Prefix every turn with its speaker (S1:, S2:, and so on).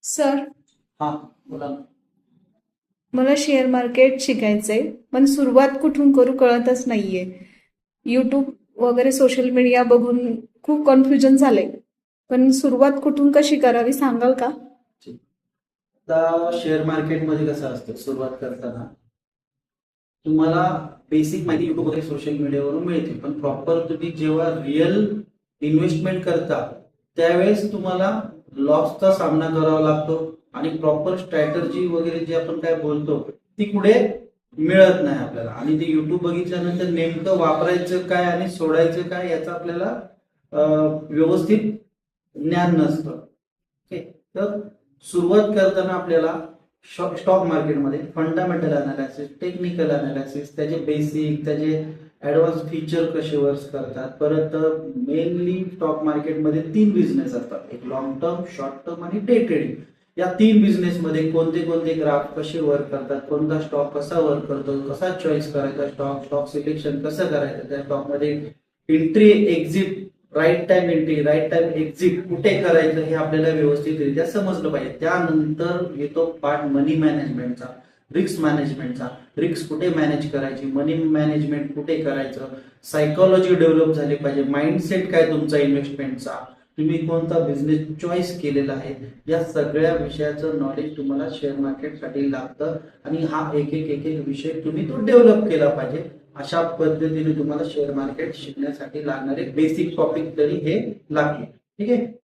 S1: Sir,
S2: हा, बोला ना.
S1: मला शेअर मार्केट शिकायचंय, पण सुरुवात कुठून करू कळतच नाहीये. यूट्यूब वगैरे सोशल मीडिया बघून खूप कन्फ्युजन झालंय. पण सुरुवात कुठून कशी करावी सांगाल का?
S2: ठीक. आता शेअर मार्केटमध्ये कसं असतं, सुरुवात करताना तुम्हाला बेसिक माहिती युट्यूब वगैरे सोशल मीडियावरून मिळते, पण प्रॉपर तुम्ही जेव्हा रिअल इन्व्हेस्टमेंट करता त्यावेळेस तुम्हाला लॉसचा सामना करावा लागतो आणि प्रॉपर स्ट्रॅटर्जी वगैरे जे आपण काय बोलतो ती पुढे मिळत नाही आपल्याला. आणि ते युट्यूब बघितल्यानंतर नेमकं वापरायचं काय आणि सोडायचं काय याचं आपल्याला व्यवस्थित ज्ञान नसतं. ओके, तर सुरुवात करताना आपल्याला स्टॉक मार्केटमध्ये फंडामेंटल अनालिसिस, टेक्निकल अनालिसिस, त्याचे बेसिक, त्याचे ऍडव्हान्स फीचर कसे वर्क करतात. परत मेनली स्टॉक मार्केटमध्ये 3 बिझनेस असतात, एक लॉंग टर्म, शॉर्ट टर्म आणि डे ट्रेडिंग. या 3 बिझनेसमध्ये कोणते कोणते ग्राफ कसे वर्क करतात, कोणता स्टॉक कसा वर्क करतो, कसा चॉईस करायचा स्टॉक सिलेक्शन कसं करायचं, त्या स्टॉकमध्ये entry exit, right time entry, right time exit कुठे करायचं हे आपल्याला व्यवस्थितरित्या समजलं पाहिजे. त्यानंतर येतो पार्ट मनी मॅनेजमेंटचा, रिस्क मॅनेजमेंटचा. रिस्क कुठे मॅनेज करायची, मनी मॅनेजमेंट कुठे करायचं, सायकोलॉजी डेव्हलप झाली पाहिजे, माइंडसेट काय तुमचा इन्व्हेस्टमेंटचा, तुम्ही कोणता बिझनेस चॉईस केलेला आहे, या सगळ्या विषयाचं नॉलेज तुम्हाला शेअर मार्केटसाठी लागतं. आणि हा एक एक एक एक विषय तुम्ही तो डेव्हलप केला पाहिजे. अशा पद्धतीने तुम्हाला शेअर मार्केट शिकण्यासाठी लागणारे बेसिक टॉपिक तरी हे लागले. ठीक आहे.